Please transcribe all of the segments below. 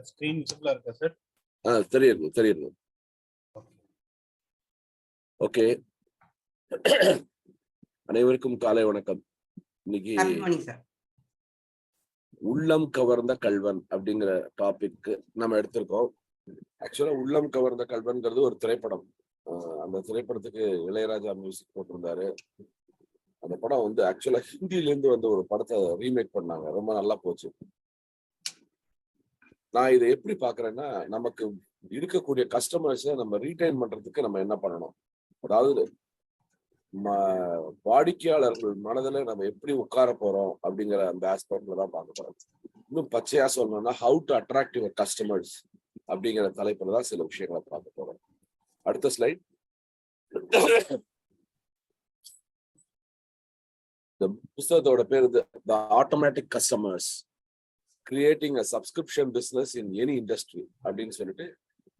Screen விசிபிளா இருக்கா sir? தெரியுது. Okay, அனைவருக்கும் காலை வணக்கம். இன்னைக்கு உள்ளம் கவர்ந்த கல்வன் அப்படிங்கிற டாபிக் நம்ம எடுத்திருக்கோம். ஆக்சுவலா உள்ளம் கவர்ந்த கல்வன்கிறது ஒரு திரைப்படம். அந்த திரைப்படத்துக்கு இளையராஜா மியூசிக் போட்டிருந்தாரு. அந்த படம் வந்து ஆக்சுவலா ஹிந்தில இருந்து வந்து ஒரு படத்தை ரீமேக் பண்ணாங்க. ரொம்ப நல்லா போச்சு. நான் இதை எப்படி பாக்குறேன்னா, நமக்கு இருக்கக்கூடிய கஸ்டமர்ஸை நம்ம ரீடைன் பண்றதுக்கு நம்ம என்ன பண்ணணும், அதாவது வாடிக்கையாளர்கள் மனதில் நம்ம எப்படி உட்கார போறோம் அப்படிங்கிற அந்த ஆஸ்பெக்ட்ல தான் பார்க்க போறோம். இன்னும் பச்சையா சொல்லணும்னா how to attract your customers அப்படிங்கிற தலைப்புல தான் சில விஷயங்களை பார்க்க போறோம். அடுத்த ஸ்லைட். இந்த புத்தகத்தோட பேர் the automatic customers creating a subscription business in any industry அப்படின்னு சொல்லிட்டு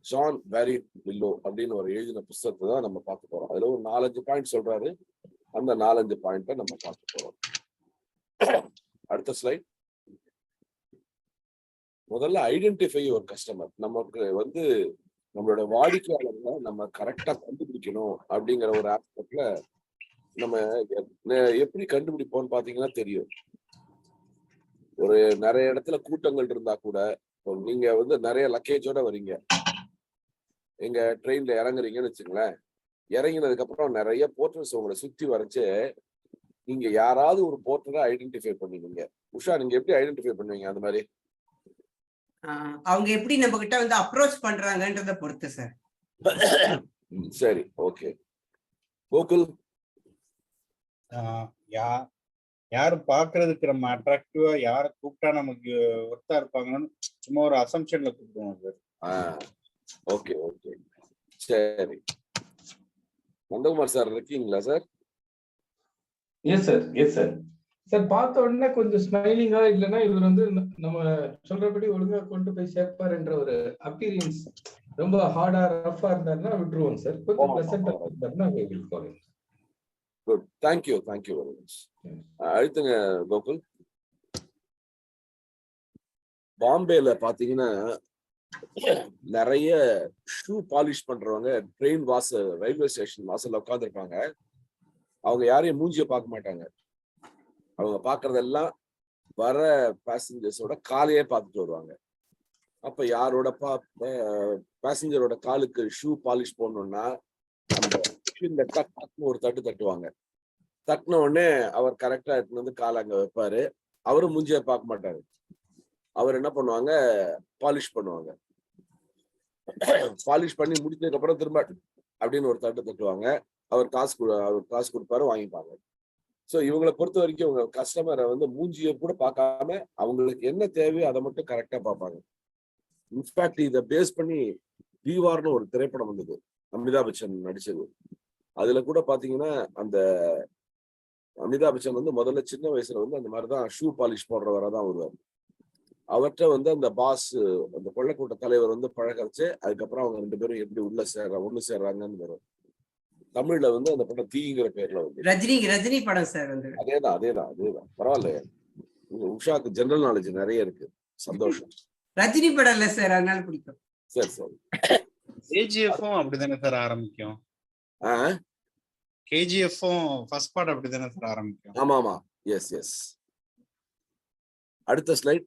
ஜான் வேரி வில்லோ அப்படின்னு ஒரு எழுதின புத்தகத்தை தான் நம்ம பார்க்க போறோம். அதுல ஒரு 4-5 பாயிண்ட் சொல்றாரு. அந்த 4-5 பாயிண்ட்டை நம்ம பார்க்க போறோம். அடுத்த ஸ்லைட். முதல்ல ஐடென்டிஃபை யுவர் கஸ்டமர். நமக்கு வந்து நம்மளோட வாடிக்கையாளர்களை நம்ம கரெக்டா கண்டுபிடிக்கணும் அப்படிங்கிற ஒரு ஆஸ்பெக்ட்ல நம்ம எப்படி கண்டுபிடிப்போம்னு பாத்தீங்கன்னா தெரியும். ஒரு நிறைய இடத்துல கூட்டங்கள் இருந்தா கூட, நீங்க வந்து நிறைய லக்கேஜோட வரீங்க, எங்க ட்ரெயின்ல இறங்குறீங்கன்னு வச்சுங்களேன். இறங்கினதுக்கு அப்புறம் நிறைய போர்ட்டர்ஸ் உங்களை சுத்தி வரைச்சு நீங்க யாராவது ஒரு போர்ட்டரை ஐடென்டிஃபை பண்ணுவீங்க. உஷா, நீங்க எப்படி ஐடென்டிஃபை பண்ணுவீங்க? அந்த மாதிரி அவங்க எப்படி நம்ம கிட்ட வந்து அப்ரோச் பண்றாங்கன்றத பொறுத்து சார். சரி, ஓகே. கோகுல், யாரு பாக்குறதுக்கு நம்ம அட்ராக்டிவா யார கூப்பிட்டா நமக்கு ஒர்த்தா இருப்பாங்கன்னு சும்மா ஒரு அசம்ஷன்ல கூப்பிடுவோம் சார். ஓகே ஓகே, சரி. நந்தகுமார் சார் இருக்கீங்களா சார்? Yes sir. சார் பார்த்த உடனே கொஞ்சம் ஸ்மைலிங்கா இல்லைன்னா இவர் வந்து நம்ம சொல்றபடி ஒழுங்கா கொண்டு போய் சேர்ப்பாருன்ற ஒரு அப்பீரியன்ஸ் ரொம்ப ஹார்டா ரஃபா இருந்தாருன்னா விட்டுருவோம் சார். கொஞ்சம் பிளசன்டா இருந்தாருன்னா குட், தேங்க்யூ வெரி மச். அடுத்துங்க கோகுல். பாம்பேல பாத்தீங்கன்னா நிறைய ஷூ பாலிஷ் பண்றவங்க ட்ரெயின் வாசல், ரயில்வே ஸ்டேஷன் வாசல்ல உட்காந்துருப்பாங்க. அவங்க யாரையும் மூஞ்சிய பார்க்க மாட்டாங்க. அவங்க பாக்குறதெல்லாம் வர பேசஞ்சர்ஸோட காலையே பார்த்துட்டு வருவாங்க. அப்ப யாரோட பேசஞ்சரோட காலுக்கு ஷூ பாலிஷ் போடணும்னா அந்த ஒரு தட்டு தட்டுவாங்க. தட்டின உடனே அவர் கரெக்டா எடுத்துன்னு வந்து காலை அங்க வைப்பாரு. அவரும் மூஞ்சிய பார்க்க மாட்டாரு. அவர் என்ன பண்ணுவாங்க, பாலிஷ் பண்ணுவாங்க. பாலிஷ் பண்ணி முடிச்சதுக்கு அப்புறம் திரும்ப அப்படின்னு ஒரு தட்டு தட்டுவாங்க. அவர் காசு கொடுப்பாரு, வாங்கிப்பாங்க. ஸோ இவங்களை பொறுத்த வரைக்கும் உங்க கஸ்டமரை வந்து மூஞ்சியை கூட பார்க்காம அவங்களுக்கு என்ன தேவையோ அதை மட்டும் கரெக்டா பார்ப்பாங்க. இன்ஃபேக்ட் இதை பேஸ் பண்ணி தீவார்னு ஒரு திரைப்படம் வந்தது, அமிதாப் பச்சன் நடிச்சது. அதுல கூட பாத்தீங்கன்னா அந்த அமிதாப் பச்சன் வந்து முதல்ல சின்ன வயசுல வந்து அந்த மாதிரிதான் ஷூ பாலிஷ் போடுறவரை தான் வருவார். அவர்கிட்ட வந்து அந்த பாஸ், அந்த கொள்ளைக்கூட்ட தலைவர் வந்து பழகரிச்சு அதுக்கப்புறம் அவங்க 2 பேரும் எப்படி ஒண்ணு சேர்றாங்கன்னு வரும். தமிழ்ல வந்து அந்த படம் தீங்கிற பேர்ல வந்து ரஜினி படம் சார். அதேதான். பரவாயில்ல, உஷாக்கு ஜெனரல் நாலேஜ் நிறைய இருக்கு. சந்தோஷம். ரஜினி படம் இல்ல சார், அதனால பிடிக்கும். சரி. கேஜிஎஃப்பும் அப்படிதானே சார் ஆரம்பிக்கும்? கேஜிஎஃப்பும் ஃபர்ஸ்ட் பார்ட் அப்படிதானே சார் ஆரம்பிக்கும்? ஆமா, எஸ். அடுத்த slide.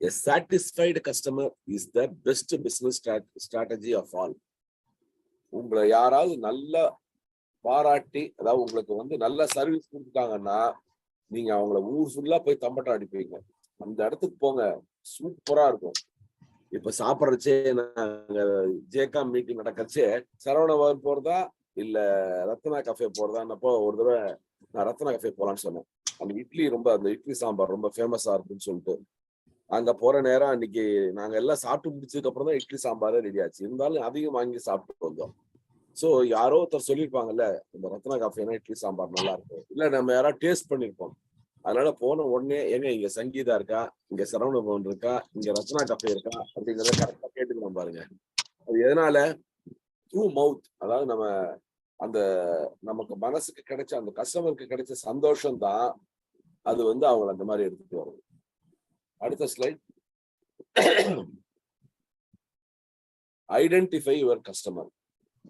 A satisfied customer is the best business strategy of all. உங்களை யாராவது நல்லா பாராட்டி, அதாவது உங்களுக்கு வந்து நல்ல சர்வீஸ் கொடுத்துட்டாங்கன்னா நீங்க அவங்கள ஊர் ஃபுல்லா போய் தம்பட்டம் அடிப்பீங்க. அந்த இடத்துக்கு போங்க, சூப்பரா இருக்கும். இப்ப சாப்பிட்றச்சே நாங்க ஜேகாம் மீட்டிங் நடக்கச்சே சரவணபவன் போறதா இல்ல ரத்னா கஃபே போறதான்னப்போ ஒரு தடவை நான் ரத்னா கஃபே போலான்னு சொன்னேன். அந்த இட்லி சாம்பார் ரொம்ப ஃபேமஸா இருக்குன்னு சொல்லிட்டு அங்க போற நேரம் அன்னைக்கு நாங்க எல்லாம் சாப்பிட்டு முடிச்சதுக்கு அப்புறம் தான் இட்லி சாம்பாரே ரெடி ஆச்சு. இருந்தாலும் அதிகம் வாங்கி சாப்பிட்டு வந்தோம். சோ யாரோ ஒருத்தர் சொல்லியிருப்பாங்கல்ல, இந்த ரத்னா காஃபேனா இட்லி சாம்பார் நல்லா இருக்கும், இல்ல நம்ம யாராவது டேஸ்ட் பண்ணிருப்போம். அதனால போன உடனே ஏங்க இங்க சங்கீதா இருக்கா, இங்க சரவண பவன் இருக்கா, இங்க ரத்னா காஃபே இருக்கா அப்படிங்கிறத கரெக்டா கேட்டுக்கணும் பாருங்க. அது எதனால? த்ரூ மவுத். அதாவது நமக்கு மனசுக்கு கிடைச்ச அந்த கஸ்டமருக்கு கிடைச்ச சந்தோஷம் தான் அது வந்து அவங்க அந்த மாதிரி எடுத்துட்டு வரும். அடுத்த ஸ்லைட். Identify your customer.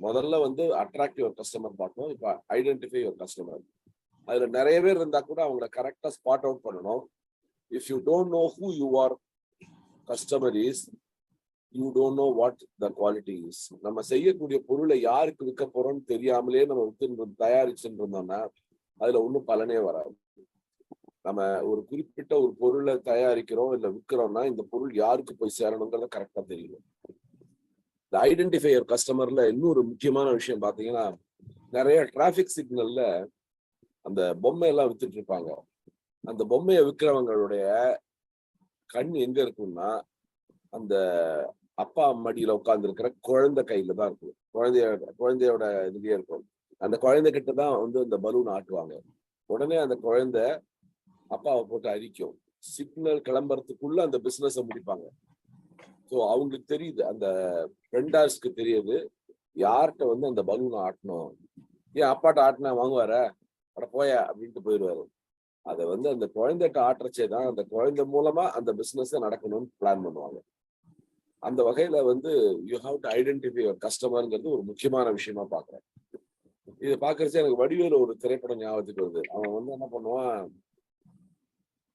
முதல்ல வந்து அட்ராக்ட் யுவர் கஸ்டமர் பார்த்தோம். இப்ப ஐடென்டிஃபை யுவர் கஸ்டமர். அதுல நிறைய பேர் இருந்தா கூட அவங்களை கரெக்டா ஸ்பாட் அவுட் பண்ணணும். If you don't know who your customer is, you don't know what the quality is. நம்ம செய்யக்கூடிய பொருளை யாருக்கு விற்க போறோம்னு தெரியாமலே நம்ம வித்து தயாரிச்சுட்டு இருந்தோம்னா அதுல ஒன்றும் பலனே வராது. நம்ம ஒரு குறிப்பிட்ட ஒரு பொருளை தயாரிக்கிறோம் இல்ல விற்கிறோம்னா இந்த பொருள் யாருக்கு போய் சேரணுங்கிறத கரெக்டா தெரியணும். இந்த ஐடென்டிஃபை யுவர் கஸ்டமர்ல இன்னொரு முக்கியமான விஷயம் பாத்தீங்கன்னா, நிறைய டிராபிக் சிக்னல்ல அந்த பொம்மை எல்லாம் வித்துட்டு இருப்பாங்க. அந்த பொம்மையை விற்கிறவங்களுடைய கண் எங்க இருக்கும்னா அந்த அப்பா மடியில உட்கார்ந்து இருக்கிற குழந்தை கையில தான் இருக்கும். குழந்தையோட இதுலயே இருக்கும். அந்த குழந்தை கிட்ட தான் வந்து அந்த பலூன் ஆட்டுவாங்க. உடனே அந்த குழந்தை அப்பாவை போட்டு அரிக்கும். சிக்னல் கிளம்புறதுக்குள்ள அந்த பிசினஸை முடிப்பாங்க. ஸோ அவங்களுக்கு தெரியுது, அந்த வெண்டார்ஸ்க்கு தெரியுது யார்கிட்ட வந்து அந்த பலூனை ஆட்டணும். ஏன் அப்பாட்ட ஆட்டினா வாங்குவார, அட போயா அப்படின்ட்டு போயிடுவாரு. அதை வந்து அந்த குழந்தைகிட்ட ஆட்டுறச்சே தான் அந்த குழந்தை மூலமா அந்த பிசினஸ் நடக்கணும்னு பிளான் பண்ணுவாங்க. அந்த வகையில வந்து you have to identify your கஸ்டமர்ங்கிறது ஒரு முக்கியமான விஷயமா பாக்குறேன். இதை பாக்குறச்சே எனக்கு வடிவேலு ஒரு திரைப்படம் ஞாபகத்துக்கு வருது. அவன் வந்து என்ன பண்ணுவான்,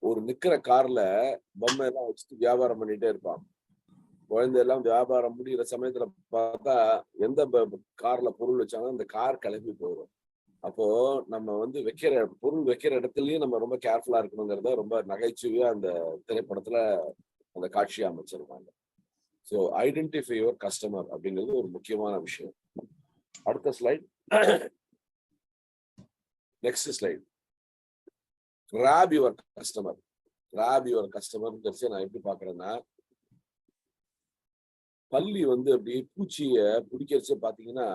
ஒரு நிக்கிற கார்ல பொம்மை எல்லாம் வச்சுட்டு வியாபாரம் பண்ணிட்டே இருப்பான். குழந்தையெல்லாம் வியாபாரம் முடிகிற சமயத்துல பார்த்தா எந்த கார்ல பொருள் வச்சாலும் அந்த கார் கிளம்பி போயிடும். அப்போ நம்ம வந்து பொருள் வைக்கிற இடத்துலயும் நம்ம ரொம்ப கேர்ஃபுல்லா இருக்கணுங்கிறத ரொம்ப நகைச்சுவையா அந்த திரைப்படத்துல அந்த காட்சியை அமைச்சிருக்காங்க. ஸோ ஐடென்டிஃபை யுவர் கஸ்டமர் அப்படிங்கிறது ஒரு முக்கியமான விஷயம். அடுத்த slide. Next slide. Grab your customer. Grab your customer நான் எப்படி பாக்குறேன்னா, பள்ளி வந்து அப்படி பூச்சிய பிடிக்கிறச்ச பாத்தீங்கன்னா,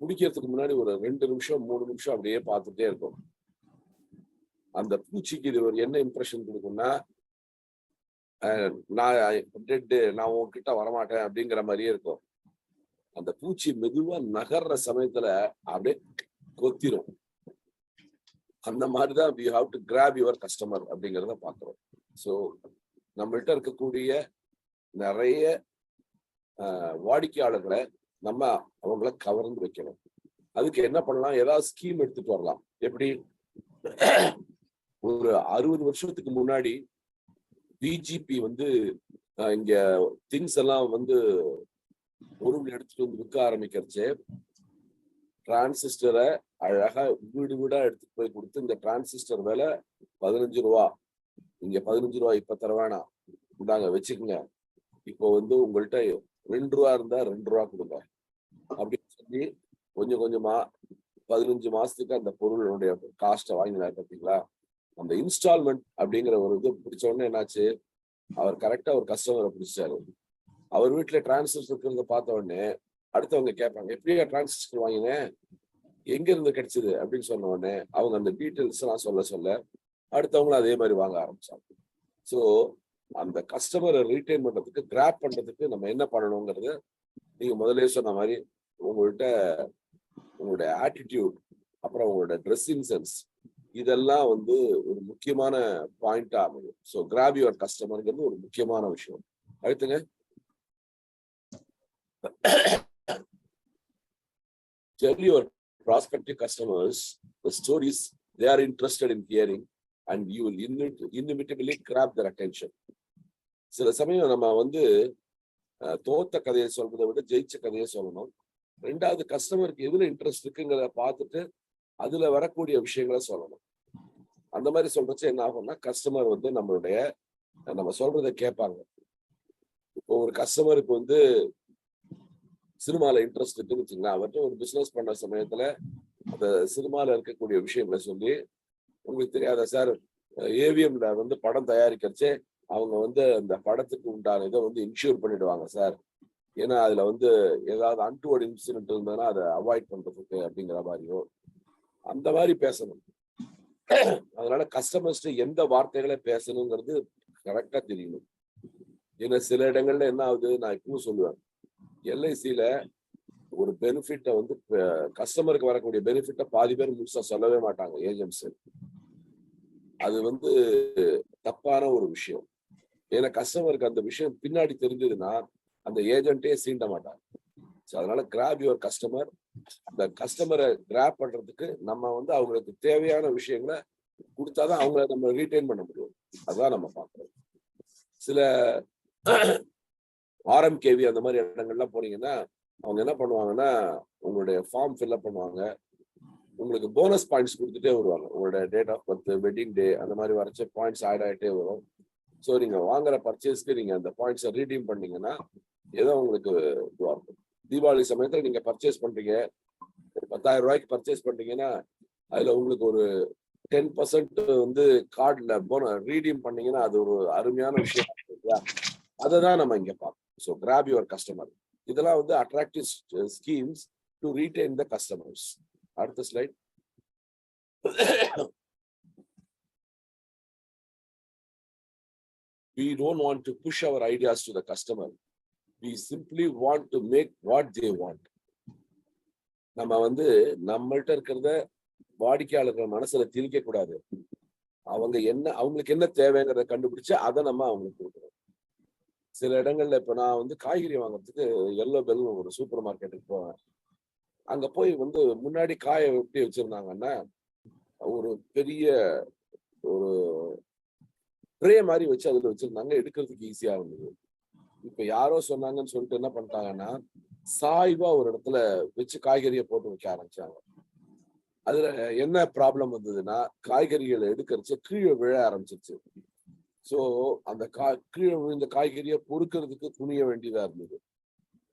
பிடிக்கிறதுக்கு முன்னாடி ஒரு 2 நிமிஷம் 3 நிமிஷம் அப்படியே பார்த்துட்டே இருக்கும். அந்த பூச்சிக்கு இது ஒரு என்ன இம்ப்ரெஷன் கொடுக்கும்னா, நான் உன்கிட்ட வரமாட்டேன் அப்படிங்கிற மாதிரியே இருக்கும். அந்த பூச்சி மெதுவா நகர்ற சமயத்துல அப்படியே கொத்திரும். அந்த மாதிரிதான் you have to grab your customer அப்படிங்கிறத பாக்குறோம். ஸோ நம்மள்கிட்ட இருக்கக்கூடிய நிறைய வாடிக்கையாளர்களை நம்ம அவங்கள கவர்ந்து வைக்கணும். அதுக்கு என்ன பண்ணலாம், ஏதாவது ஸ்கீம் எடுத்துட்டு வரலாம். எப்படி, ஒரு 60 வருஷத்துக்கு முன்னாடி பிஜிபி வந்து இங்க திங்ஸ் எல்லாம் வந்து பொருள் எடுத்துட்டு வந்து விற்க ஆரம்பிக்கிறச்சு, டிரான்சிஸ்டரை அழகா வீடு வீடா எடுத்துட்டு போய் கொடுத்து, இந்த டிரான்சிஸ்டர் விலை 15 ரூபா, இங்க 15 ரூபா இப்ப தர வேணாம், இந்தாங்க வச்சுக்கோங்க, இப்போ வந்து உங்கள்கிட்ட 2 ரூபா இருந்தா 2 ரூபா கொடுங்க அப்படின்னு சொல்லி கொஞ்சம் கொஞ்சமா 15 மாசத்துக்கு அந்த பொருளுடைய காஸ்ட்டை வாங்கினார். பார்த்தீங்களா, அந்த இன்ஸ்டால்மெண்ட் அப்படிங்கிற ஒரு இது பிடிச்ச உடனே என்னாச்சு, அவர் கரெக்டா ஒரு கஸ்டமரை பிடிச்சாரு. அவர் வீட்டுல டிரான்சிஸ்டர் இருக்கிறத பார்த்த உடனே அடுத்தவங்க கேட்பாங்க, எப்படியா டிரான்சிஸ்டர் வாங்கினேன், எங்க இருந்து கிடைச்சது அப்படின்னு சொன்ன உடனே அவங்க அந்த டீட்டெயில்ஸ் எல்லாம் சொல்ல அடுத்தவங்களும் அதே மாதிரி வாங்க ஆரம்பிச்சாங்க. ஸோ அந்த கஸ்டமரை ரீட்டைன் பண்றதுக்கு, கிராப் பண்றதுக்கு நம்ம என்ன பண்ணணுங்கிறது நீங்க முதலே சொன்ன மாதிரி உங்களுடைய ஆட்டிடியூட், அப்புறம் உங்களோட ட்ரெஸ்ஸிங் சென்ஸ், இதெல்லாம் வந்து ஒரு முக்கியமான பாயிண்டா அமையும். ஸோ கிராப் யுவர் கஸ்டமர்ங்கிறது ஒரு முக்கியமான விஷயம். அடுத்துங்க, tell your prospective customers the stories they are interested in hearing and you will inevitably grab their attention. சில சமயம் நம்ம வந்து தோத்த கதையை சொல்றதை விட ஜெயிச்ச கதையை சொல்லணும். 2வது, கஸ்டமருக்கு எதுல இன்ட்ரெஸ்ட் இருக்குங்கிறத பார்த்துட்டு அதுல வரக்கூடிய விஷயங்களை சொல்லணும். அந்த மாதிரி சொல்றச்சு என்ன ஆகும்னா, கஸ்டமர் வந்து நம்ம சொல்றதை கேட்பாங்க. இப்போ ஒரு கஸ்டமருக்கு வந்து சினிமால இன்ட்ரெஸ்ட் இருக்குன்னு வச்சுங்களேன், அவர்கிட்ட ஒரு பிசினஸ் பண்ண சமயத்துல அந்த சினிமால இருக்கக்கூடிய விஷயங்களை சொல்லி, உங்களுக்கு தெரியாத சார், ஏவிஎம்ல வந்து படம் தயாரிக்கிறச்சே அவங்க வந்து அந்த படத்துக்கு உண்டான இதை வந்து இன்சூர் பண்ணிடுவாங்க சார், ஏன்னா அதுல வந்து ஏதாவது அன்டுவர்ட் இன்சிடென்ட் இருந்ததுன்னா அதை அவாய்ட் பண்றதுக்கு அப்படிங்கிற மாதிரியோ அந்த மாதிரி பேசணும். அதனால கஸ்டமர்ஸ்ட்டு எந்த வார்த்தைகளை பேசணுங்கிறது கரெக்டா தெரியணும். ஏன்னா சில இடங்கள்ல என்ன ஆகுது, நான் இப்பவும் சொல்லுவேன், எல்ஐசியில ஒரு பெனிஃபிட்டை வந்து கஸ்டமருக்கு வரக்கூடிய பெனிஃபிட்டை பாதி பேர் முழுசா சொல்லவே மாட்டாங்க ஏஜென்ட்ஸ். அது வந்து தப்பான ஒரு விஷயம். ஏன்னா கஸ்டமருக்கு அந்த விஷயம் பின்னாடி தெரிஞ்சதுன்னா அந்த ஏஜென்ட்டே சீண்ட மாட்டாங்க. அதனால கிராப் யுவர் கஸ்டமர். அந்த கஸ்டமரை கிராப் பண்றதுக்கு நம்ம வந்து அவங்களுக்கு தேவையான விஷயங்களை கொடுத்தாதான் அவங்கள நம்ம ரீட்டைன் பண்ண முடியும். அதான் நம்ம பார்க்கிறோம். சில RMKV அந்த மாதிரி இடங்கள்லாம் போனீங்கன்னா அவங்க என்ன பண்ணுவாங்கன்னா உங்களுடைய ஃபார்ம் ஃபில்அப் பண்ணுவாங்க, உங்களுக்கு போனஸ் பாயிண்ட்ஸ் கொடுத்துட்டே வருவாங்க. உங்களோட date of birth, wedding day அந்த மாதிரி வரைச்ச பாயிண்ட்ஸ் ஆட் ஆகிட்டே வரும். ஸோ நீங்க வாங்குற பர்ச்சேஸ்க்கு நீங்க அந்த பாயிண்ட்ஸை ரீடீம் பண்ணீங்கன்னா ஏதோ உங்களுக்கு இதுவாக இருக்கும். தீபாவளி சமயத்தில் நீங்க பர்ச்சேஸ் பண்றீங்க, 10,000 ரூபாய்க்கு பர்ச்சேஸ் பண்றீங்கன்னா அதுல உங்களுக்கு ஒரு 10% வந்து கார்டுல ரீடீம் பண்ணீங்கன்னா அது ஒரு அருமையான விஷயம். அதை தான் நம்ம இங்க பார்ப்போம். So grab your customer. இதெல்லாம் வந்து attractive schemes to retain the customers. அடுத்த slide. We don't want to push our ideas to the customer. We simply want to make what they want. நம்ம வந்து நம்மள்ட்ட இருக்கிறத வாடிக்கையாளர்கள் மனசுல திணிக்க கூடாது. அவங்களுக்கு என்ன தேவைங்கிறத கண்டுபிடிச்சு அதை நம்ம அவங்களுக்கு கொடுக்கணும். சில இடங்கள்ல இப்ப நான் வந்து காய்கறி வாங்குறதுக்கு எல்லோ பெல் ஒரு சூப்பர் மார்க்கெட்டுக்கு போவேன். அங்க போய் வந்து முன்னாடி காயை எப்படி வச்சிருந்தாங்கன்னா ஒரு பெரிய ஒரு ட்ரே மாதிரி வச்சு அதுல வச்சிருந்தாங்க, எடுக்கிறதுக்கு ஈஸியா இருந்தது. இப்ப யாரோ சொன்னாங்கன்னு சொல்லிட்டு என்ன பண்ணிட்டாங்கன்னா சாய்வா ஒரு இடத்துல வச்சு காய்கறியை போட்டு வைக்க ஆரம்பிச்சாங்க. அதுல என்ன ப்ராப்ளம் வந்ததுன்னா காய்கறிகளை எடுக்கிறச்சு கீழே விழ ஆரம்பிச்சிருச்சு. ஸோ அந்த கீழே விழுந்த காய்கறியை பொறுக்கிறதுக்கு துணிய வேண்டியதா இருந்தது.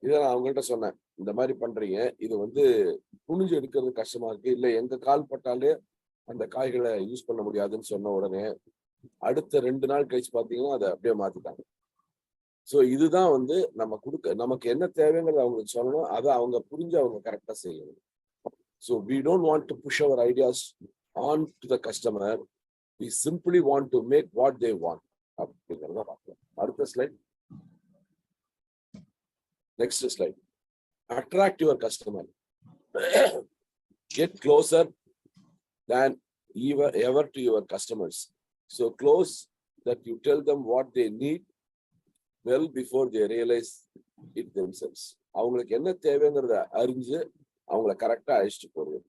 இதை நான் அவங்கள்ட்ட சொன்னேன், இந்த மாதிரி பண்றீங்க, இது வந்து குனிஞ்சு எடுக்கிறது கஷ்டமா இருக்கு, இல்லை எங்க கால் பட்டாலே அந்த காய்களை யூஸ் பண்ண முடியாதுன்னு சொன்ன உடனே அடுத்த 2 நாள் கழிச்சு பாத்தீங்கன்னா அதை அப்படியே மாத்திட்டாங்க. ஸோ இதுதான் வந்து நமக்கு என்ன தேவைங்கிறத அவங்களுக்கு சொல்லணும், அதை அவங்க புரிஞ்சு அவங்க கரெக்டா செய்யணும். So we don't want to push our ideas on to the customer. We simply want to make what they want. அப்படிங்கிறத பார்க்கலாம். அடுத்த slide. Next slide. Attract your customer. Get closer than ever to your customers. So close that you tell them what they need well before they realize it themselves. அவங்களுக்கு என்ன தேவைங்கிறத அறிஞ்சு அவங்கள கரெக்டா அழைச்சிட்டு போறது.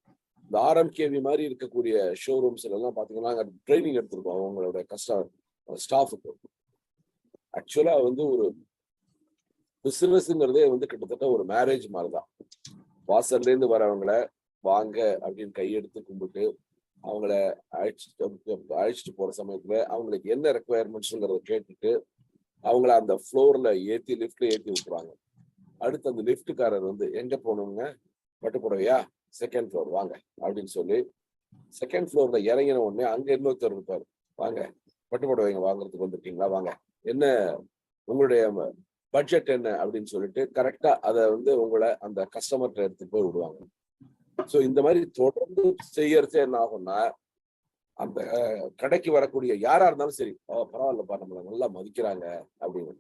இந்த RMKV மாதிரி இருக்கக்கூடிய ஷோரூம்ஸ்ல எல்லாம் பாத்தீங்கன்னா ட்ரைனிங் எடுத்திருக்கோம் அவங்களோட ஸ்டாஃபுக்கு. ஆக்சுவலா வந்து ஒரு பிசினஸ்ங்கிறதே வந்து கிட்டத்தட்ட ஒரு மேரேஜ் மாதிரிதான். வாசல்ல இருந்து வரவங்கள வாங்க அப்படின்னு கையெடுத்து கும்பிட்டு அவங்கள அழைச்சிட்டு போற சமயத்துல அவங்களுக்கு என்ன ரெக்குவயர்மெண்ட்ஸ்ங்கிறத கேட்டுட்டு அவங்கள அந்த ஃப்ளோர்ல லிஃப்ட்ல ஏத்தி விட்டுருவாங்க. அடுத்து அந்த லிஃப்ட்காரர் வந்து எங்க போகணுங்க, பட்டுப்புடவையா, செகண்ட் ஃப்ளோர் வாங்க அப்படின்னு சொல்லி செகண்ட் ஃப்ளோர்ல இறங்கின உடனே அங்க இன்னொருத்தர் இருப்பாரு, வாங்க பட்டுப்புடவைங்க வாங்குறதுக்கு வந்துட்டீங்களா, வாங்க என்ன உங்களுடைய பட்ஜெட் என்ன அப்படின்னு சொல்லிட்டு கரெக்டா அதை வந்து உங்களை அந்த கஸ்டமர்கிட்ட எடுத்துட்டு போய் விடுவாங்க. ஸோ இந்த மாதிரி தொடர்ந்து செய்யறது என்ன ஆகும்னா அந்த கடைக்கு வரக்கூடிய யாரா இருந்தாலும் சரி, பரவாயில்லப்பா நம்மளை நல்லா மதிக்கிறாங்க அப்படின்னு.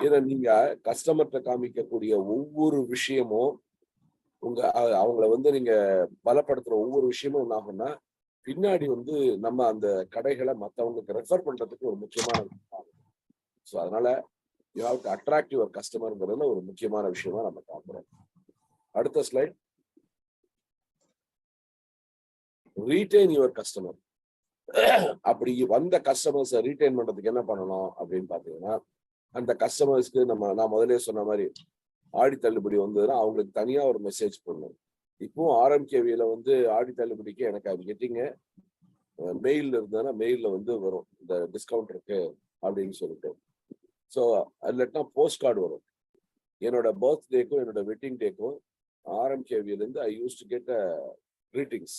ஏன்னா நீங்க கஸ்டமர்கிட்ட காமிக்கக்கூடிய ஒவ்வொரு விஷயமும் அவங்கள வந்து நீங்க பலப்படுத்துற ஒவ்வொரு விஷயமும் என்ன ஆகும்னா பின்னாடி வந்து நம்ம அந்த கடைகளை மற்றவங்களுக்கு ரெஃபர் பண்றதுக்கு ஒரு முக்கியமான விஷயம். ஸோ அதனால you have to attract your கஸ்டமர்ங்கிறதுல ஒரு முக்கியமான விஷயமா நம்ம பார்க்கிறோம். அடுத்த ஸ்லைட். Retain your customer. அப்படி வந்த கஸ்டமர்ஸை ரீடைன் பண்றதுக்கு என்ன பண்ணணும் அப்படின்னு பாத்தீங்கன்னா அந்த கஸ்டமர்ஸ்க்கு நான் முதலே சொன்ன மாதிரி ஆடி தள்ளுபடி வந்ததுன்னா அவங்களுக்கு தனியா ஒரு மெசேஜ் பண்ணணும். இப்போ RMKVல வந்து ஆடி தள்ளுபடிக்கு எனக்கு அது கெட்டிங்க மெயில்ல இருந்ததுன்னா மெயில்ல வந்து வரும் இந்த டிஸ்கவுண்ட் இருக்கு அப்படின்னு சொல்லிட்டு. ஸோ அதுலட்டா போஸ்ட் கார்டு வரும். என்னோட பர்த்டேக்கும் என்னோட வெட்டிங் டேக்கும் RMKVல இருந்து ஐ யூஸ் டு கெட் கிரீட்டிங்ஸ்.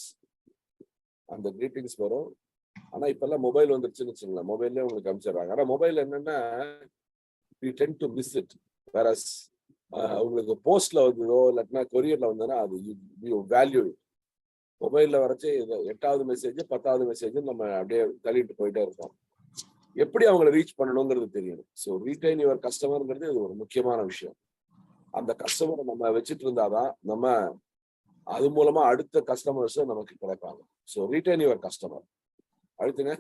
அந்த கிரீட்டிங்ஸ் வரும். ஆனா இப்ப எல்லாம் மொபைல் வந்துருச்சுன்னு வச்சுங்களேன், மொபைல்ல உங்களுக்கு அனுப்பிச்சிடுறாங்க. ஆனா மொபைல் என்னன்னா we tend to miss it. whereas உங்களுக்கு போஸ்ட்ல வந்ததோ இல்லாட்டினா கொரியர்ல வந்ததுன்னா அது வேல்யூ. மொபைல்ல வரைச்சு 8வது மெசேஜ் 10வது மெசேஜ் நம்ம அப்படியே தள்ளிட்டு போயிட்டே இருக்கோம். எப்படி அவங்களை ரீச் பண்ணணுங்கிறது தெரியணும். ஸோ ரீடைன் யுவர் கஸ்டமர்ங்கிறது இது ஒரு முக்கியமான விஷயம். அந்த கஸ்டமரை நம்ம வச்சுட்டு இருந்தாதான் நம்ம அது மூலமா அடுத்த கஸ்டமர்ஸும் நமக்கு கிடைப்பாங்க. So retain your customer. அடுத்துங்க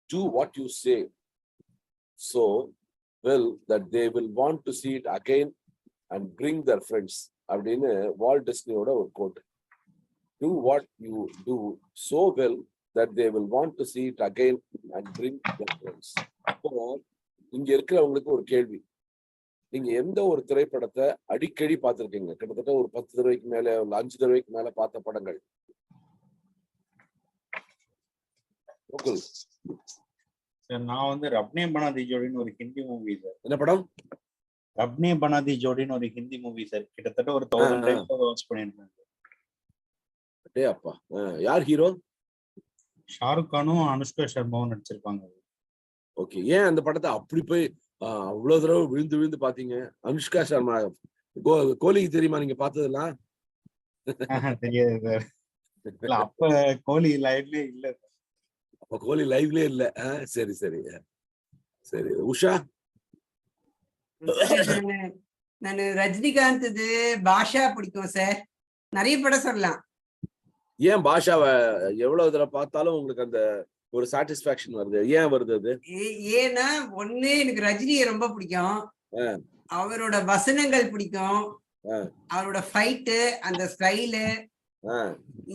do what you say so well that they will want to see it again and bring their friends. அப்படின்னு வால்ட் டிஸ்னியோட ஒரு code. Do what you do so well that they will want to see it again and bring their friends. அப்போ இங்க இருக்கிறவங்களுக்கு ஒரு கேள்வி, நீங்க எந்த ஒரு திரைப்படத்தை அடிக்கடி பார்த்திருக்கீங்க? கிட்டத்தட்ட ஒரு 10 தடவைக்கு மேல, 5 தடவைக்கு மேல பார்த்த படங்கள். சார் நான் வந்து ரப்னே பனாதி ஜோடின்னு ஒரு ஹிந்தி மூவி சார். என்ன படம்? ரப்னே பனாதி ஜோடின்னு ஒரு ஹிந்தி மூவி சார். கிட்டத்தட்ட ஒரு 1000 டைம்ஸ் வாட்ச் பண்ணிருக்கேன். டேய் அப்பா, யார் ஹீரோ? ஷாருக் கானும் அனுஷ்கா சர்மாவும் நடிச்சிருப்பாங்க. ஓகே, ஏன் அந்த படத்தை அப்படி போய் அவ்வளவு தடவை விழுந்து விழுந்து பாத்தீங்க? அனுஷ்கா சர்மா கோலிக்கு தெரியுமா நீங்க பார்த்ததெல்லாம்? தெரியாது சார். இல்ல அப்ப கோலி லைவ்லயே இல்ல. அப்ப கோலி லைவ்லயே இல்ல. சரி சரி சரி. உஷா? நான் ரஜினிகாந்த் பாஷா பிடிக்கும் சார். நிறைய படம் சொல்லலாம். ஏன் பாஷாவை எவ்வளவு தடவை பார்த்தாலும் உங்களுக்கு அந்த ஒரு சாட்டிஸ்பாக்சன் வருது? ஏன் வருது அது? ஏன்னா ஒண்ணு எனக்கு ரஜினியை ரொம்ப பிடிக்கும். அவரோட வசனங்கள் பிடிக்கும். அவரோட ஃபைட்டு, அந்த ஸ்டைலு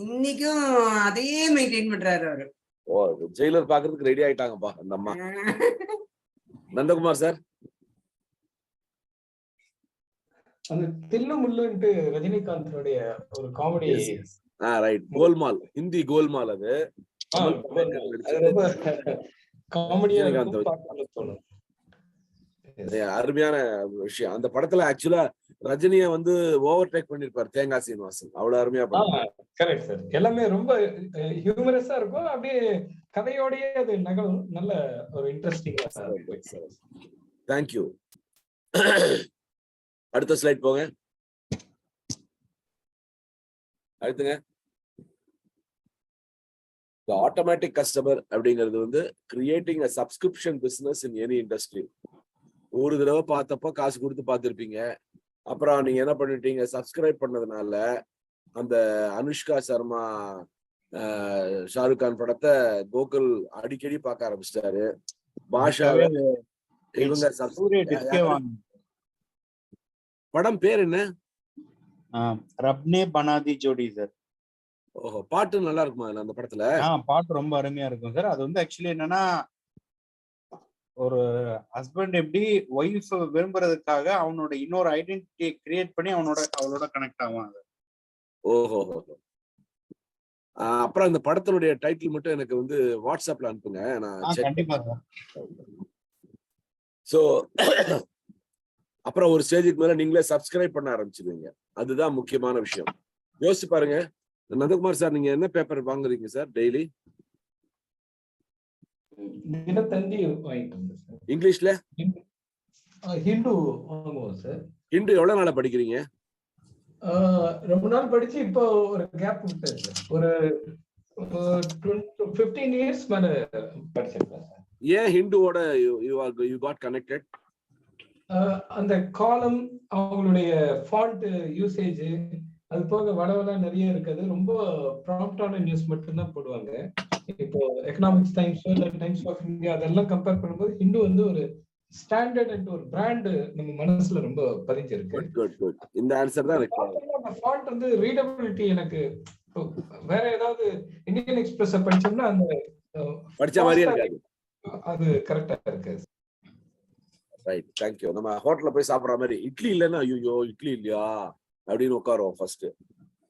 இன்னைக்கும் அதையே மெயின்டைன் பண்றாரு அவரு. ஓ, ஜெயிலர் பாக்குறதுக்கு ரெடி ஆயிட்டாங்கப்பா அந்த அம்மா. நந்தகுமார் சார்? அந்த தில்லு முள்ளுன்ட்டு ரஜினிகாந்தனுடைய ஒரு காமெடி. ரைட், கோல்மால், ஹிந்தி கோல்மால். அது அருமையான விஷயம். அந்த படத்துல ஆக்சுவலா ரஜினிய வந்து ஓவர்டேக் பண்ணிருப்பாரு தேங்காய் சீனிவாசன். அவ்வளவு அருமையா பண்ணுவாங்க. Correct sir. எல்லாமே ரொம்ப ஹியூமரஸா இருக்கும். அப்படியே கதையோடயே அது நகலும். நல்ல ஒரு இன்ட்ரெஸ்டிங்கா. தேங்க்யூ. அடுத்த ஸ்லைட் போங்க. அடுத்துங்க. The automatic customer அப்படிங்கிறது வந்து creating a subscription business in any industry. ஒரு தடவை பார்த்தப்போ காசு கொடுத்து பார்த்துருப்பீங்க. அப்புறம் நீங்க என்ன பண்ணிட்டீங்க? சப்ஸ்கிரைப் பண்ணதுனால அந்த அனுஷ்கா சர்மா ஷாருக் கான் படத்தை கோகுல் அடிக்கடி பார்க்க ஆரம்பிச்சிட்டாரு. பாஷாவே இவங்க படம் பேர் என்ன? ரப்னே பனாதி ஜோடி சார். ஓஹோ, பாட்டு நல்லா இருக்குமா அந்த படத்துல? பாட்டு ரொம்ப அருமையா இருக்கும் சார். அது வந்து ஆக்சுவலி என்னன்னா, ஒரு ஹஸ்பண்ட் எப்படி ஒய்ஃப் விரும்புறதுக்காக அவனோட இன்னொரு ஐடென்டிட்டியை கிரியேட் பண்ணி அவளோட கனெக்ட் ஆவாங்க. ஓஹோ. அப்புறம் இந்த படத்தினுடைய டைட்டில் மட்டும் எனக்கு வந்து வாட்ஸ்அப்ல அனுப்புங்க. நான் கண்டிப்பா சார். சோ அப்புறம் ஒரு ஸ்டேஜுக்கு மேல நீங்களே சப்ஸ்கிரைப் பண்ண ஆரம்பிச்சிருவீங்க. அதுதான் முக்கியமான விஷயம். யோசிச்சு பாருங்க. நந்தகுமார் சார், நீங்க என்ன பேப்பர் வாங்குறீங்க சார் டெய்லி? தினத்தந்தி வாங்கிட்டு சார். இங்கிலீஷ்ல ஹிந்து வாங்குவோம் சார். ஹிந்து எவ்வளவு நாளா படிக்கிறீங்க? ரொம்ப நாள் படிச்சு இப்போ ஒரு கேப் விட்டேன் சார். ஒரு 15 இயர்ஸ் மேல படிச்சிருக்கேன் சார். ஏன் ஹிந்துவோட யூ காட் கனெக்டட்? அந்த காலம், அவங்களுடைய ஃபாண்ட் யூசேஜ், அது போக வடவெல்லாம் நிறைய இருக்குது. ரொம்ப ப்ராம்ப்டான நியூஸ் மட்டும்தான் போடுவாங்க. இப்போ Economics Times, Times of India அதெல்லாம் கம்பேர் பண்ணும்போது ஹிந்து வந்து ஒரு ஸ்டாண்டர்ட் அண்ட் ஒரு பிராண்ட் நம்ம மனசுல ரொம்ப பதிஞ்சிருக்கு. இந்த ஆன்சர் தான் எனக்கு. அந்த ஃபாண்ட் வந்து ரீடபிலிட்டி எனக்கு வேற ஏதாவது இந்தியன் எக்ஸ்பிரஸ் படிச்சோம்னா அந்த படிச்ச மாதிரியே இருக்காது. அது கரெக்டா இருக்கு. Right, thank you. நம்ம ஹோட்டல்ல போய் சாப்பிடுற மாதிரி இட்லி இல்லைன்னா ஐயோ இட்லி இல்லையா அப்படின்னு உட்காருவோம் ஃபர்ஸ்ட்.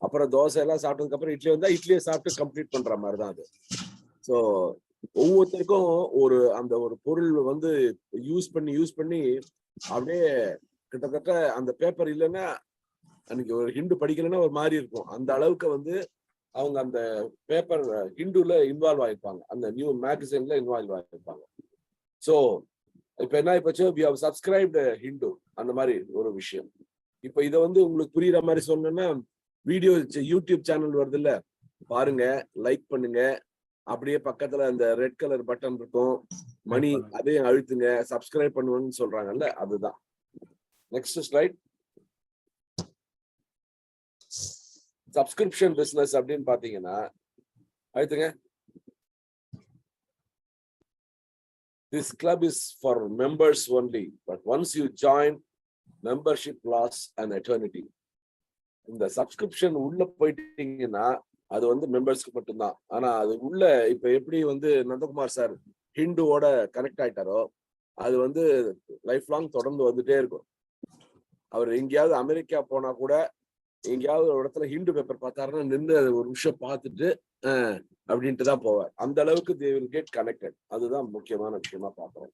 அப்புறம் தோசை எல்லாம் சாப்பிட்டதுக்கு அப்புறம் இட்லி வந்தா இட்லியை சாப்பிட்டு கம்ப்ளீட் பண்ற மாதிரி தான் அது. ஸோ ஒவ்வொருத்தருக்கும் அந்த ஒரு பொருள் வந்து யூஸ் பண்ணி அப்படியே கிட்டத்தட்ட அந்த பேப்பர் இல்லைன்னா அன்னைக்கு ஒரு ஹிந்து படிக்கலைன்னா ஒரு மாதிரி இருக்கும். அந்த அளவுக்கு வந்து அவங்க அந்த பேப்பர் ஹிந்துல இன்வால்வ் ஆயிருப்பாங்க, அந்த நியூ மேகசின்ல இன்வால்வ் ஆயிருப்பாங்க. ஸோ இப்ப என்ன ஆயிப்போச்சு, வி ஹவ் சப்ஸ்கிரைப்டு ஹிந்து, அந்த மாதிரி ஒரு விஷயம். இப்ப இதை வந்து உங்களுக்கு புரியுற மாதிரி சொன்னேன்னா, வீடியோ யூடியூப் சேனல் வருது இல்ல, பாருங்க, லைக் பண்ணுங்க. அப்படியே பக்கத்துல அந்த ரெட் கலர் பட்டன் இருக்கும், மணி, அதையும் அழுத்துங்க. சப்ஸ்கிரைப் பண்ணுவேன்னு சொல்றாங்கல்ல, அதுதான். Next slide. சப்ஸ்கிரிப்ஷன் பிசினஸ் அப்படின்னு பாத்தீங்கன்னா அழுத்துங்க. This club is for members only, but once you join, membership lasts an eternity. இந்த சப்ஸ்கிரிப்ஷன் உள்ள போயிட்டீங்கன்னா அது வந்து மெம்பர்ஸ்க்கு மட்டும்தான். ஆனா அது உள்ள இப்ப எப்படி வந்து நந்தகுமார் சார் ஹிந்துவோட கனெக்ட் ஆயிட்டாரோ அது வந்து லைஃப் லாங் தொடர்ந்து வந்துட்டே இருக்கும். அவர் எங்கேயாவது அமெரிக்கா போனா கூட எங்கேயாவது ஒரு இடத்துல ஹிந்து பேப்பர் பார்த்தாருன்னா நின்று அது ஒரு நிமிஷம் பார்த்துட்டு அப்படின்ட்டு தான் போவார். அந்த அளவுக்கு தே வில் கெட் கனெக்டட். அதுதான் முக்கியமான விஷயமா பார்க்குறோம்.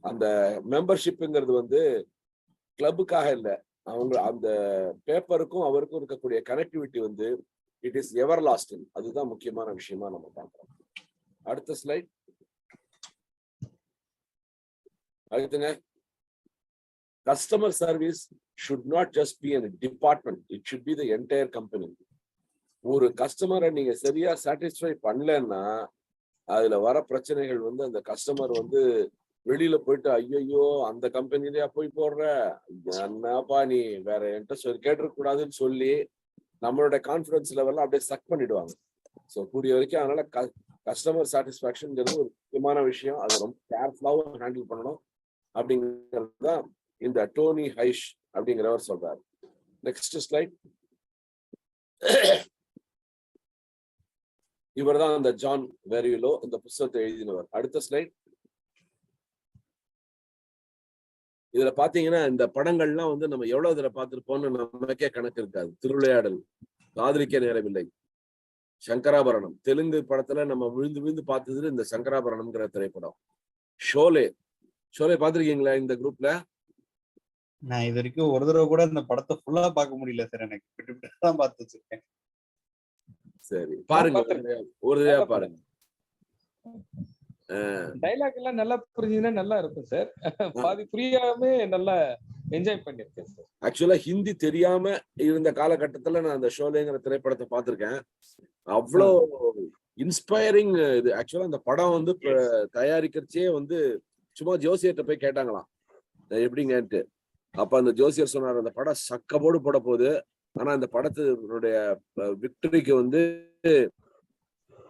அந்த மெம்பர்ஷிப்புங்கிறது வந்து கிளப்புக்காக இல்லை, அவங்க அந்த பேப்பருக்கும் அவருக்கும் இருக்கக்கூடிய கனெக்டிவிட்டி வந்து இட் இஸ் எவர் லாஸ்டிங். அதுதான் முக்கியமான விஷயமா நம்ம பார்க்கிறோம். அடுத்த ஸ்லைட். அடுத்துங்க, customer service should not just be a department, it should be the entire company. ஒரு கஸ்டமரை நீங்க சரியா சாட்டிஸ்ஃபை பண்ணலன்னா அதுல வர பிரச்சனைகள் வந்து அந்த கஸ்டமர் வந்து வெளியில போயிட்டு ஐயோ அந்த கம்பெனிலயா போய் போடுற, என்னப்பா நீ வேற என்கிட்ட கேட்டிருக்க கூடாதுன்னு சொல்லி நம்மளோட கான்ஃபிடன்ஸ் லெவல்லாம் அப்படியே சக் பண்ணிடுவாங்க. ஸோ கூடிய வரைக்கும் அதனால கஸ்டமர் சாட்டிஸ்ஃபேக்ஷன்ங்கிறது ஒரு முக்கியமான விஷயம். அதை ரொம்ப கேர்ஃபுல்லாவும் ஹேண்டில் பண்ணணும் அப்படிங்கிறது தான் இந்த டோனி ஹைஷ் அப்படிங்கிறவர் சொல்றாரு. Next slide. இவர் தான் இந்த ஜான் வெரிலோ இந்த புத்தகத்தை எழுதினவர். அடுத்த ஸ்லைட். இதுல பாத்தீங்கன்னா இந்த படங்கள்லாம் வந்து நம்ம எவ்வளவு இதுல பார்த்திருப்போம்னு நமக்கே கணக்கு இருக்காது. திருவிளையாடல், காதலிக்க நேரமில்லை, சங்கராபரணம், தெலுங்கு படத்துல நம்ம விழுந்து விழுந்து பார்த்தது இந்த சங்கராபரணம்ங்கிற திரைப்படம். ஷோலே பாத்திருக்கீங்களா இந்த குரூப்ல? நான் இது வரைக்கும் ஒரு தடவை கூட இந்த படத்தை ஃபுல்லா பார்க்க முடியல சார். எனக்கு தான் பார்த்து வச்சிருக்கேன். சரி பாருங்க, ஒரு தடவை பாருங்க. டைலாக் எல்லாம் நல்லா புரிஞ்சுதுன்னா நல்லா இருக்கும் சார். பாதி புரியாம நல்லா என்ஜாய் பண்ணிருக்கேன் சார். ஆக்சுவலா ஹிந்தி தெரியாம இருந்த காலகட்டத்துல நான் அந்த ஷோலேங்கிற திரைப்படத்தை பார்த்திருக்கேன். அவ்வளோ இன்ஸ்பைரிங் இது. ஆக்சுவலா அந்த படம் வந்து தயாரிக்கிறச்சே வந்து சும்மா ஜோசியர்கிட்ட போய் கேட்டாங்களாம் எப்படிங்கன்ட்டு. அப்ப அந்த ஜோசியர் சொன்னார் அந்த படம் சக்கப்போடு போட போகுது, ஆனா இந்த படத்தினுடைய விக்டரிக்கு வந்து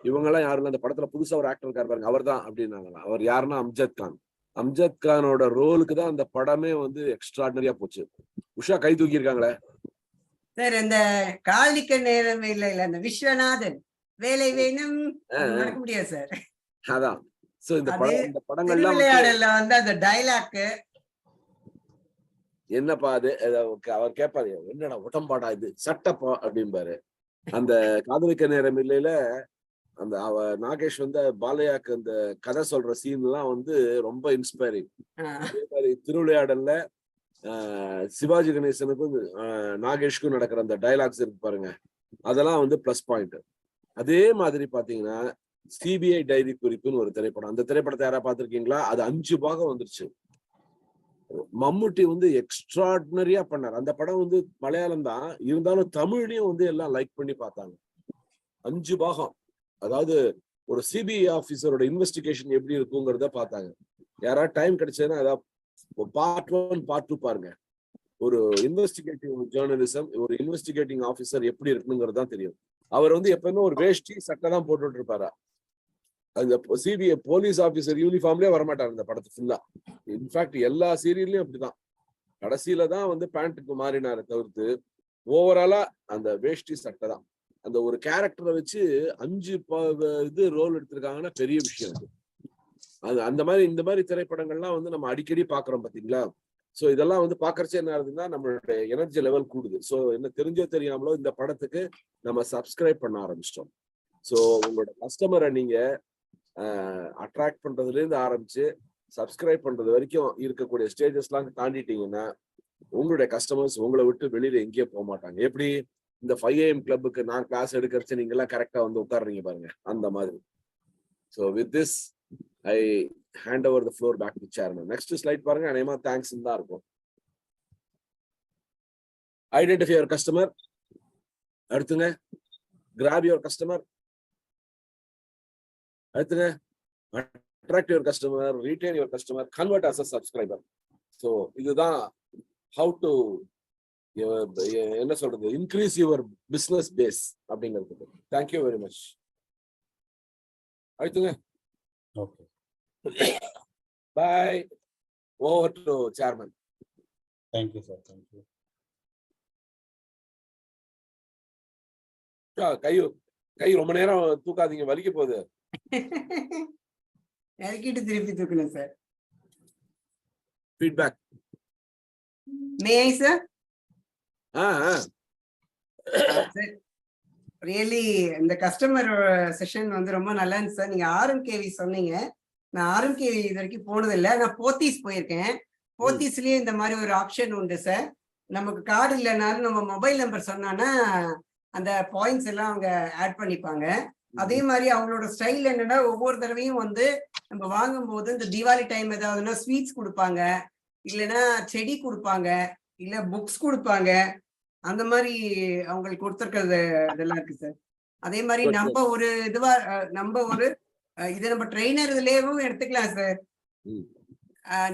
இவங்கெல்லாம் யாருங்க, அந்த படத்துல புதுசா ஒரு ஆக்டர் இருக்காரு பாருங்க அவர் தான் அப்படின்னாங்களாம். அவர் யாருன்னா அம்ஜத் கான். அம்ஜத் கானோட ரோலுக்கு தான் அந்த படமே வந்து எக்ஸ்ட்ராடனரியா போச்சு. உஷா கை தூக்கி இருக்காங்களே சார். அந்த காலிக்க நேரம் இல்ல அந்த விஸ்வநாதன் வேலை வேணும் மறக்க முடியாது சார். அதான். சோ இந்த படங்கள்லாம் விளையாடல வந்து அந்த டைலாக் என்னப்பா அது, அவர் கேட்பாரு என்னடா உடம்பாடா இது சட்டப்பா அப்படிம்பாரு. அந்த காதலிக்க நேரம் இல்லையில அந்த நாகேஷ் வந்து பாலையாக்கு அந்த கதை சொல்ற சீன் எல்லாம் வந்து ரொம்ப இன்ஸ்பைரிங். அதே மாதிரி திருவிளையாடல்ல சிவாஜி கணேசனுக்கும் நாகேஷ்க்கும் நடக்கிற அந்த டைலாக்ஸ் இருக்கு பாருங்க, அதெல்லாம் வந்து பிளஸ் பாயிண்ட். அதே மாதிரி பாத்தீங்கன்னா சிபிஐ டைரி குறிப்புன்னு ஒரு திரைப்படம். அந்த திரைப்படத்தை யாரா பார்த்திருக்கீங்களா? அது 5 பாகம் வந்துருச்சு. மம்முட்டி வந்து எக்ஸ்ட்ராடினரியா பண்ணார். அந்த படம் வந்து மலையாளம் தான் இருந்தாலும் தமிழ்லயும் வந்து எல்லாம் லைக் பண்ணி பார்த்தாங்க. 5 பாகம். அதாவது ஒரு சிபிஐ ஆபீசரோட இன்வெஸ்டிகேஷன் எப்படி இருக்குங்கிறத பார்த்தாங்க. யாராவது டைம் கிடைச்சதுன்னா அதாவது பார்ட் 1 பார்ட் 2 பாருங்க. ஒரு இன்வெஸ்டிகேட்டிவ் ஜேர்னலிசம், ஒரு இன்வெஸ்டிகேட்டிங் ஆபீசர் எப்படி இருக்குங்கிறது தான் தெரியும். அவர் வந்து எப்பவுமே ஒரு வேஷ்டி சட்டை தான் போட்டுட்டு இருப்பாரா. அந்த சிபிஐ போலீஸ் ஆபீசர் யூனிஃபார்ம்லயே வரமாட்டார் இந்த படத்து ஃபுல்லா. இன்ஃபேக்ட் எல்லா சீரியல்லையும் அப்படிதான். கடைசியில தான் வந்து பேண்ட்டுக்கு மாறினாரை தவிர்த்து ஓவராலா அந்த வேஷ்டி சட்டை தான். அந்த ஒரு கேரக்டரை வச்சு 5 இது ரோல் எடுத்திருக்காங்கன்னா பெரிய விஷயம் அது. அந்த மாதிரி இந்த மாதிரி திரைப்படங்கள்லாம் வந்து நம்ம அடிக்கடி பாக்குறோம் பாத்தீங்களா. சோ இதெல்லாம் வந்து பாக்குறச்சே என்ன ஆகுதுன்னா நம்மளுடைய எனர்ஜி லெவல் கூடுது. சோ என்ன தெரிஞ்சோ தெரியாமலோ இந்த படத்துக்கு நம்ம சப்ஸ்கிரைப் பண்ண ஆரம்பிச்சிட்டோம். சோ உங்களோட கஸ்டமரை நீங்க அட்ராக்ட் பண்றதுல இருந்து ஆரம்பிச்சு சப்ஸ்கிரைப் பண்றது வரைக்கும் இருக்கக்கூடிய ஸ்டேஜஸ் எல்லாம் தாண்டிட்டீங்கன்னா உங்களுடைய கஸ்டமர்ஸ் உங்களை விட்டு வெளியில எங்கேயே போக மாட்டாங்க. எப்படி இந்த 5 AM கிளப்புக்கு நான் கிளாஸ் எடுக்கிறச்சு நீங்க எல்லாம் கரெக்டா வந்து உட்காடுறீங்க பாருங்க, அந்த மாதிரி. So with this I hand over the floor back to chairman. Next slide பாருங்க. அநேகமா தேங்க்ஸ் தான் இருக்கும். Identify your customer. அடுத்துங்க கிராப் யுவர் கஸ்டமர். அடுத்துங்க attract your customer, retain your customer, convert as a subscriber. So இதுதான் how to என்ன சொல்றது, increase your business base அப்படிங்கிறது. Thank you very much. அடுத்துங்க. Okay. Bye. Over to chairman. Thank you, sir. Thank you. கை ரொம்ப நேரம் தூக்காதீங்க, வலிக்க போகுது. இறக்கிட்டு திருப்பி தூக்கணும் சார். Feedback. மே ஐ சார்? சார் ரியலி இந்த கஸ்டமர் செஷன் வந்து ரொம்ப நல்லா இருந்துச்சு சார். நீங்க RMKV சொன்னீங்க. நான் RMKV இது வரைக்கும் போனதில்லை. நான் போத்தீஸ் போயிருக்கேன். போத்தீஸ்லயும் இந்த மாதிரி ஒரு ஆப்ஷன் உண்டு சார். நமக்கு கார்டு இல்லைனாலும் நம்ம மொபைல் நம்பர் சொன்னோன்னா அந்த பாயிண்ட்ஸ் எல்லாம் அவங்க ஆட் பண்ணிப்பாங்க. அதே மாதிரி அவங்களோட ஸ்டைல் என்னன்னா ஒவ்வொரு தடவையும் வந்து நம்ம வாங்கும்போது இந்த தீபாவளி டைம் ஏதாவதுன்னா ஸ்வீட்ஸ் கொடுப்பாங்க, இல்லைன்னா செடி கொடுப்பாங்க, இல்ல புக்ஸ் கொடுப்பாங்க. அந்த மாதிரி அவங்களுக்கு கொடுத்துருக்கிறது இதெல்லாம் இருக்கு சார். அதே மாதிரி நம்ம ஒரு இதுவா இது நம்ம ட்ரெயினர் இதுலயும் எடுத்துக்கலாம் சார்.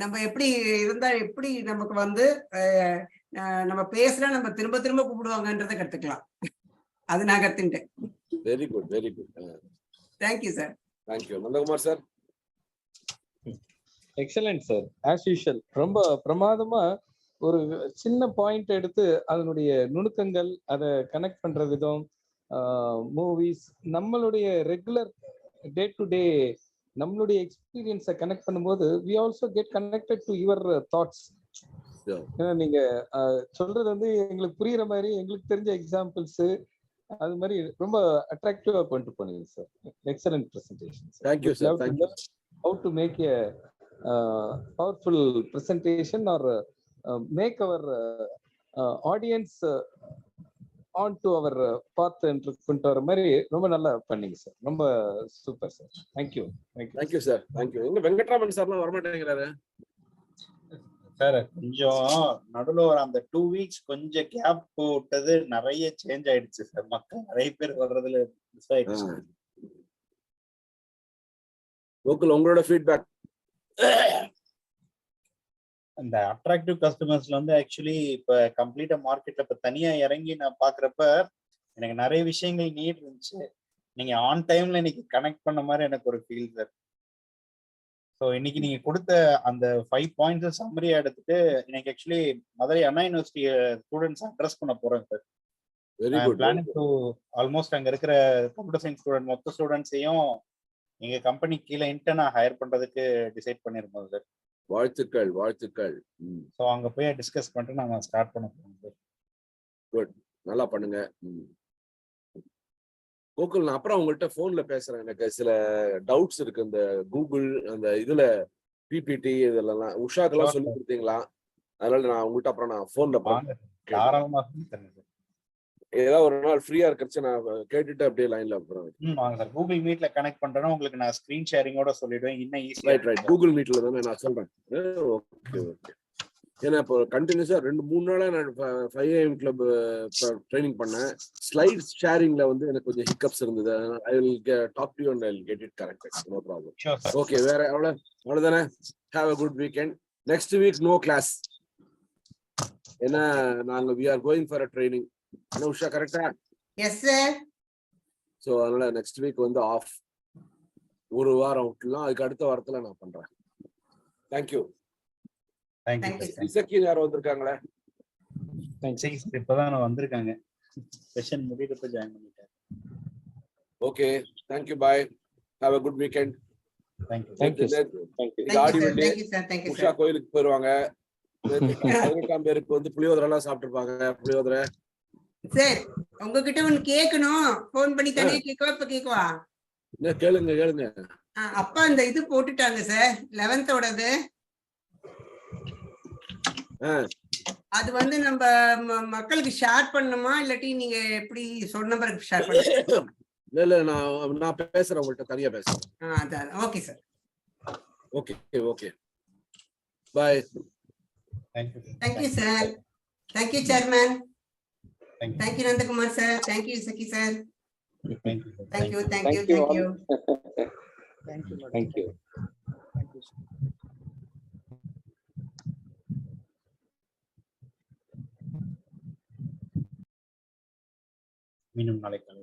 நம்ம எப்படி இருந்தா எப்படி நமக்கு வந்து நம்ம பேசுறா நம்ம திரும்ப திரும்ப கூப்பிடுவாங்கன்றதை கத்துக்கலாம். அது நான் கத்துட்டேன். Very good, very good. Thank you sir. Thank you. Nandakumar sir. Excellent sir, as usual. ரொம்ப பிரமாதமா ஒரு சின்ன பாயிண்ட் எடுத்து அதனுடைய நுணுக்கங்கள், அதை கனெக்ட் பண்ற விதம், மூவிஸ், நம்மளுடைய ரெகுலர் டே டு டே நம்மளுடைய எக்ஸ்பீரியன்ஸை கனெக்ட் பண்ணும்போது we also get connected to your thoughts. ஏன்னா நீங்க சொல்றது வந்து எங்களுக்கு புரியுற மாதிரி, எங்களுக்கு தெரிஞ்ச எக்ஸாம்பிள்ஸ், அது மாதிரி ரொம்ப அட்ராக்டிவா பண்ணிட்டு போனீங்க sir. Excellent presentation. Thank you sir. Thank you. How to make a powerful presentation or make our audience on to our path என்று கொண்டு வர மாதிரி ரொம்ப நல்லா பண்ணீங்க சார். ரொம்ப super sir. Thank you. Thank you sir. Thank you. எங்க வெங்கட்ராமன் சார்லாம் வரமாட்டேங்கிறாரு சார். கொஞ்சம் நடுவில் அந்த 2 weeks கொஞ்சம் கேப் போட்டது நிறைய சேஞ்ச் ஆயிடுச்சு சார். மக்கள் நிறைய பேர் வர்றதுல மிஸ் ஆயிடுச்சு. உங்களோட ஃபீட்பேக். அந்த அட்ராக்டிவ் கஸ்டமர்ஸ்ல வந்து ஆக்சுவலி இப்ப கம்ப்ளீட்டா மார்க்கெட்ல இப்ப தனியா இறங்கி நான் பாக்குறப்ப எனக்கு நிறைய விஷயங்கள் நீட் இருந்துச்சு. நீங்க ஆன் டைம்ல இன்னைக்கு கனெக்ட் பண்ண மாதிரி எனக்கு ஒரு ஃபீல் சார். ஸோ இன்னைக்கு நீங்க கொடுத்த அந்த 5 பாயிண்ட்ஸ் சம்மரியா எடுத்துட்டு இன்னைக்கு ஆக்சுவலி மதுரை அண்ணா யூனிவர்சிட்டி ஸ்டூடெண்ட்ஸ் அட்ரஸ் பண்ண போறேன் சார். பிளானிங் டு ஆல்மோஸ்ட் அங்க இருக்கிற கம்ப்யூட்டர் சயின்ஸ் ஸ்டூடெண்ட் மொத்த ஸ்டூடெண்ட்ஸையும் எங்க கம்பெனி கீழே இன்டர்னா ஹையர் பண்றதுக்கு டிசைட் பண்ணிருக்கோம் சார். வாழ்த்துக்கள், வாழ்த்துக்கள். ஸோ அங்க போய் டிஸ்கஸ் பண்ணிட்டு நாங்க ஸ்டார்ட் பண்ண போறோம் சார். குட், நல்லா பண்ணுங்க. கோகுல், நான் அப்புறம் உங்கள்கிட்ட போன்ல பேசுறேன். எனக்கு சில டவுட்ஸ் இருக்கு. இந்த கூகுள் அந்த இதுல பிபிடி இதெல்லாம் உஷாக்கெல்லாம் சொல்லி கொடுத்தீங்களா? அதனால நான் உங்கள்கிட்ட அப்புறம் நான் போன்ல தாராளமா ஏதாவது ஒரு நாள் ஃப்ரீயா இருக்கிறச்சு நான் கேட்டுட்டு அப்படியே லைன்ல அப்புறம் வாங்க சார். கூகுள் மீட்ல கனெக்ட் பண்றேன்னா உங்களுக்கு நான் ஸ்கிரீன் ஷேரிங்கோட சொல்லிடுவேன். இன்னும் ஈஸியா. ரைட். கூகுள் மீட்ல தானே நான் சொல்றேன். Okay okay. ஏன்னா இப்போ கண்டினியூஸா 2-3 நாளா நான் 5 AM கிளப் ட்ரைனிங் பண்ணேன். ஸ்லைட்ஸ் ஷேரிங்ல வந்து எனக்கு கொஞ்சம் ஹிக்கப்ஸ் இருந்தது. I will talk to you and I will get it corrected. No problem. Okay, வேற அவ்வளவுதானே. Have a good weekend. Next week no class. ஏன்னா நாங்க we are going for a training. என்ன உஷா, கரெக்டா? Yes sir. சோ அதனால next week வந்து of. ஒரு வாரம் விட்டுலாம். அதுக்கு அடுத்த வாரத்துல நான் பண்றேன். தேங்க்யூ. இசக்கி யாரோ வந்திருக்காங்களே? இப்பதான் வந்திருக்காங்க. செஷன் முடியறப்ப ஜாயின் பண்ணிட்டேன். Okay, thank you. Bye. Have a good weekend. Thank you Usha கோயிலுக்கு போயிருவாங்க. 18 பேருக்கு வந்து புளியோதரை எல்லாம் சாப்பிட்டுருப்பாங்க. புளியோதரை சார் உங்ககிட்ட ஒண்ணு கேட்கணும். போன் பண்ணி தனியா கேட்கவா இப்ப கேட்கவா? கேளுங்க. அப்பா இந்த இது போட்டுட்டாங்க சார் 11th அது வந்து நம்ம மக்களுக்கு ஷேர் பண்ணணுமா இல்லாட்டி நீங்க எப்படி சொன்ன பிறகு ஷேர் பண்ணுங்க? இல்ல நான் பேசுறேன், உங்கள்கிட்ட தனியா பேசுறேன். Okay sir. Okay. Bye. Thank you sir. Thank you chairman. Thank you Nandakumar sir. Thank you Chakki sir. Thank you. மீண்டும் நாளை காலை